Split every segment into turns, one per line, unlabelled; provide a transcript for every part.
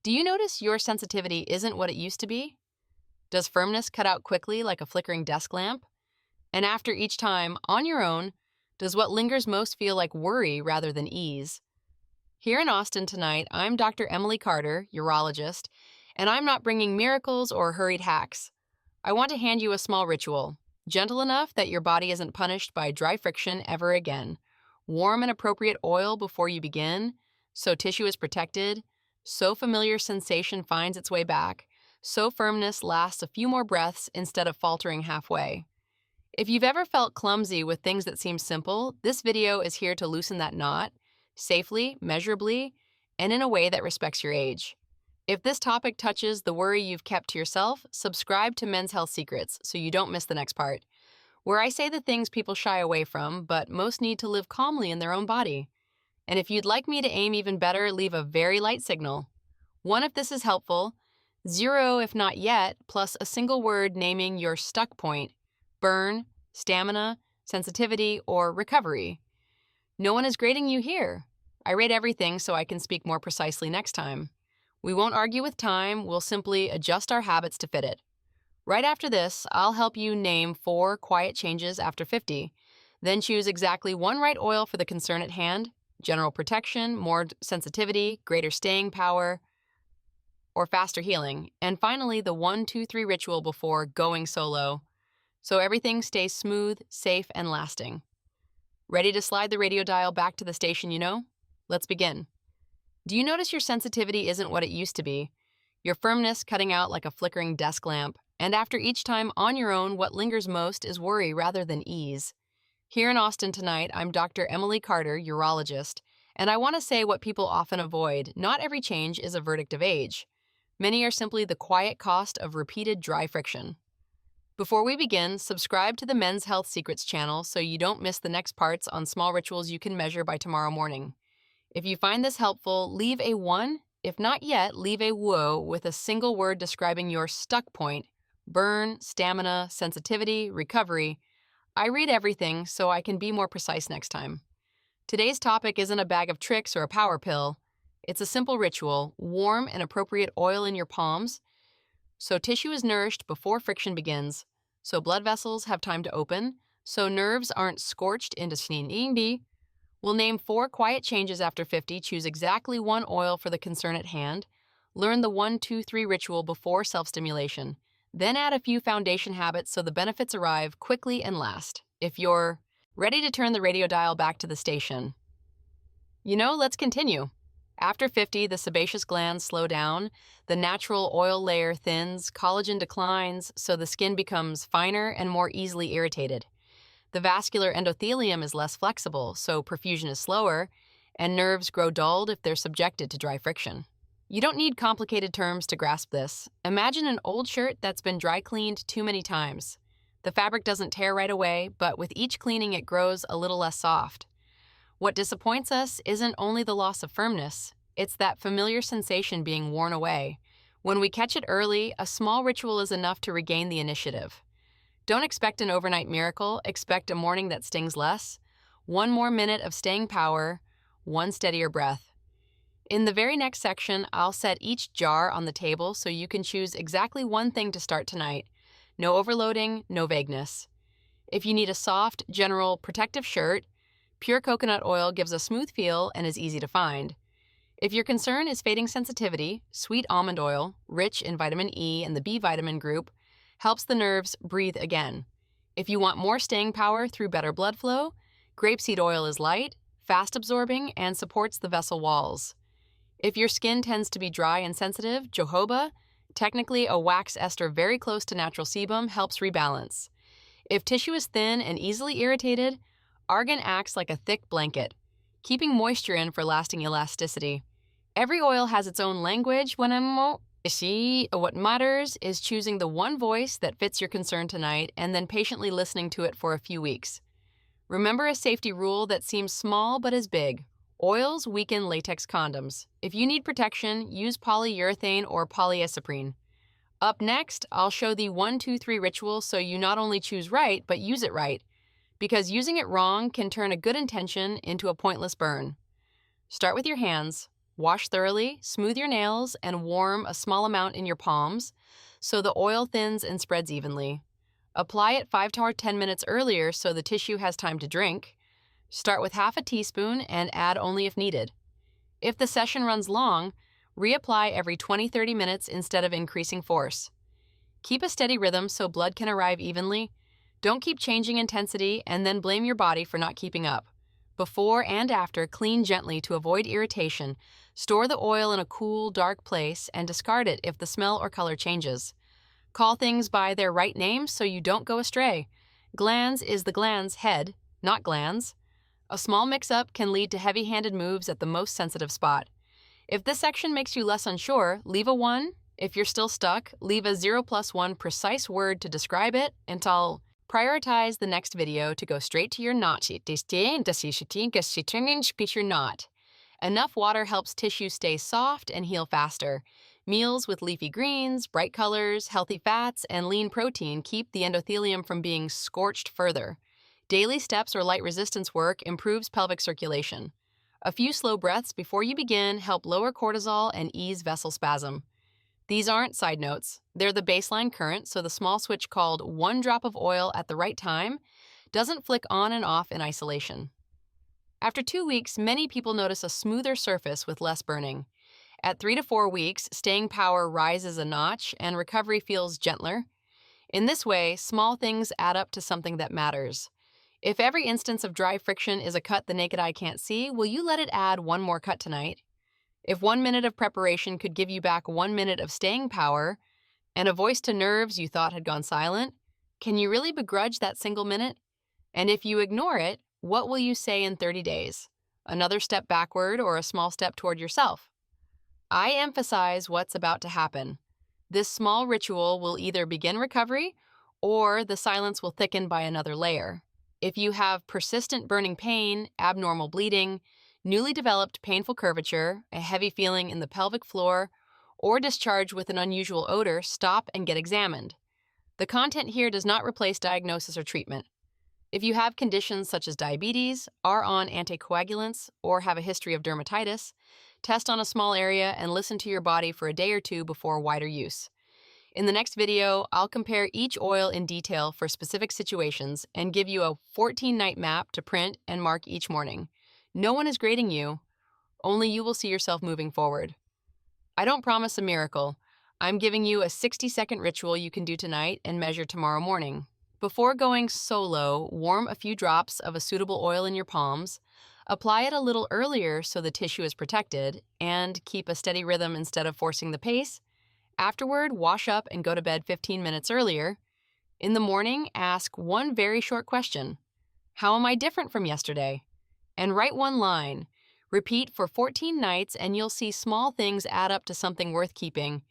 Do you notice your sensitivity isn't what it used to be? Does firmness cut out quickly like a flickering desk lamp? And after each time, on your own, does what lingers most feel like worry rather than ease? Here in Austin tonight, I'm Dr. Emily Carter, urologist, and I'm not bringing miracles or hurried hacks. I want to hand you a small ritual, gentle enough that your body isn't punished by dry friction ever again. Warm and appropriate oil before you begin, so tissue is protected, so familiar sensation finds its way back, so firmness lasts a few more breaths instead of faltering halfway. If you've ever felt clumsy with things that seem simple, this video is here to loosen that knot, safely, measurably, and in a way that respects your age. If this topic touches the worry you've kept to yourself, subscribe to Men's Health Secrets so you don't miss the next part, where I say the things people shy away from, but most need to live calmly in their own body. And if you'd like me to aim even better, leave a very light signal. 1 if this is helpful, 0 if not yet, plus a single word naming your stuck point: burn, stamina, sensitivity, or recovery. No one is grading you here. I rate everything so I can speak more precisely next time. We won't argue with time, we'll simply adjust our habits to fit it. Right after this, I'll help you name 4 quiet changes after 50, then choose exactly 1 right oil for the concern at hand: general protection, more sensitivity, greater staying power, or faster healing, and finally the 1-2-3 ritual before going solo, so everything stays smooth, safe, and lasting. Ready to slide the radio dial back to the station you know? Let's begin. Do you notice your sensitivity isn't what it used to be? Your firmness cutting out like a flickering desk lamp, and after each time on your own, what lingers most is worry rather than ease. Here in Austin tonight, I'm Dr. Emily Carter, urologist, and I want to say what people often avoid: not every change is a verdict of age. Many are simply the quiet cost of repeated dry friction. Before we begin, subscribe to the Men's Health Secrets channel so you don't miss the next parts on small rituals you can measure by tomorrow morning. If you find this helpful, leave a 1, if not yet, leave a whoa with a single word describing your stuck point: burn, stamina, sensitivity, recovery. I read everything so I can be more precise next time. Today's topic isn't a bag of tricks or a power pill. It's a simple ritual: warm and appropriate oil in your palms, so tissue is nourished before friction begins, so blood vessels have time to open, so nerves aren't scorched into sneezing. We'll name 4 quiet changes after 50, choose exactly 1 oil for the concern at hand, learn the 1-2-3 ritual before self-stimulation, then add a few foundation habits so the benefits arrive quickly and last. If you're ready to turn the radio dial back to the station, let's continue. After 50, the sebaceous glands slow down, the natural oil layer thins, collagen declines, so the skin becomes finer and more easily irritated. The vascular endothelium is less flexible, so perfusion is slower, and nerves grow dulled if they're subjected to dry friction. You don't need complicated terms to grasp this. Imagine an old shirt that's been dry cleaned too many times. The fabric doesn't tear right away, but with each cleaning it grows a little less soft. What disappoints us isn't only the loss of firmness, it's that familiar sensation being worn away. When we catch it early, a small ritual is enough to regain the initiative. Don't expect an overnight miracle, expect a morning that stings less. 1 more minute of staying power, 1 steadier breath. In the very next section, I'll set each jar on the table so you can choose exactly 1 thing to start tonight. No overloading, no vagueness. If you need a soft, general, protective shirt, pure coconut oil gives a smooth feel and is easy to find. If your concern is fading sensitivity, sweet almond oil, rich in vitamin E and the B vitamin group, helps the nerves breathe again. If you want more staying power through better blood flow, grapeseed oil is light, fast absorbing, and supports the vessel walls. If your skin tends to be dry and sensitive, jojoba, technically a wax ester very close to natural sebum, helps rebalance. If tissue is thin and easily irritated, argan acts like a thick blanket, keeping moisture in for lasting elasticity. Every oil has its own language. What matters is choosing the 1 voice that fits your concern tonight and then patiently listening to it for a few weeks. Remember a safety rule that seems small but is big: oils weaken latex condoms. If you need protection, use polyurethane or polyisoprene. Up next, I'll show the 1-2-3 ritual so you not only choose right, but use it right, because using it wrong can turn a good intention into a pointless burn. Start with your hands. Wash thoroughly, smooth your nails, and warm a small amount in your palms so the oil thins and spreads evenly. Apply it 5 to 10 minutes earlier so the tissue has time to drink. Start with half a teaspoon and add only if needed. If the session runs long, reapply every 20-30 minutes instead of increasing force. Keep a steady rhythm so blood can arrive evenly. Don't keep changing intensity and then blame your body for not keeping up. Before and after, clean gently to avoid irritation. Store the oil in a cool, dark place and discard it if the smell or color changes. Call things by their right names so you don't go astray. Glans is the gland's head, not glands. A small mix-up can lead to heavy-handed moves at the most sensitive spot. If this section makes you less unsure, leave a 1. If you're still stuck, leave a 0+1 precise word to describe it until prioritize the next video to go straight to your knot. Enough water helps tissue stay soft and heal faster. Meals with leafy greens, bright colors, healthy fats, and lean protein keep the endothelium from being scorched further. Daily steps or light resistance work improves pelvic circulation. A few slow breaths before you begin help lower cortisol and ease vessel spasm. These aren't side notes. They're the baseline current, so the small switch called 1 drop of oil at the right time doesn't flick on and off in isolation. After 2 weeks, many people notice a smoother surface with less burning. At 3 to 4 weeks, staying power rises a notch and recovery feels gentler. In this way, small things add up to something that matters. If every instance of dry friction is a cut the naked eye can't see, will you let it add 1 more cut tonight? If 1 minute of preparation could give you back 1 minute of staying power and a voice to nerves you thought had gone silent, can you really begrudge that single minute? And if you ignore it, what will you say in 30 days? Another step backward or a small step toward yourself? I emphasize what's about to happen. This small ritual will either begin recovery or the silence will thicken by another layer. If you have persistent burning pain, abnormal bleeding, newly developed painful curvature, a heavy feeling in the pelvic floor, or discharge with an unusual odor, stop and get examined. The content here does not replace diagnosis or treatment. If you have conditions such as diabetes, are on anticoagulants, or have a history of dermatitis, test on a small area and listen to your body for a day or 2 before wider use. In the next video, I'll compare each oil in detail for specific situations and give you a 14-night map to print and mark each morning. No one is grading you, only you will see yourself moving forward. I don't promise a miracle. I'm giving you a 60-second ritual you can do tonight and measure tomorrow morning. Before going solo, warm a few drops of a suitable oil in your palms, apply it a little earlier so the tissue is protected, and keep a steady rhythm instead of forcing the pace. Afterward, wash up and go to bed 15 minutes earlier. In the morning, ask 1 very short question. How am I different from yesterday? And write 1 line. Repeat for 14 nights and you'll see small things add up to something worth keeping.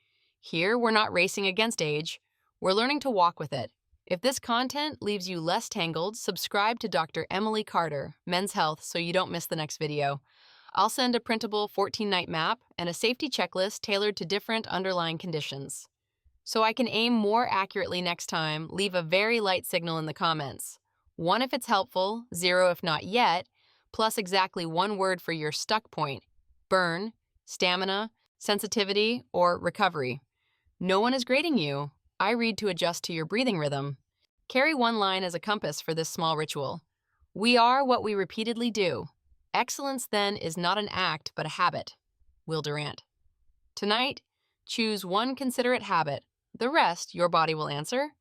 Here, we're not racing against age. We're learning to walk with it. If this content leaves you less tangled, subscribe to Dr. Emily Carter, Men's Health, so you don't miss the next video. I'll send a printable 14-night map and a safety checklist tailored to different underlying conditions. So I can aim more accurately next time, leave a very light signal in the comments. 1 if it's helpful, 0 if not yet, plus exactly 1 word for your stuck point: burn, stamina, sensitivity, or recovery. No one is grading you. I read to adjust to your breathing rhythm. Carry 1 line as a compass for this small ritual. We are what we repeatedly do. Excellence, then, is not an act, but a habit. Will Durant. Tonight, choose 1 considerate habit. The rest, your body will answer.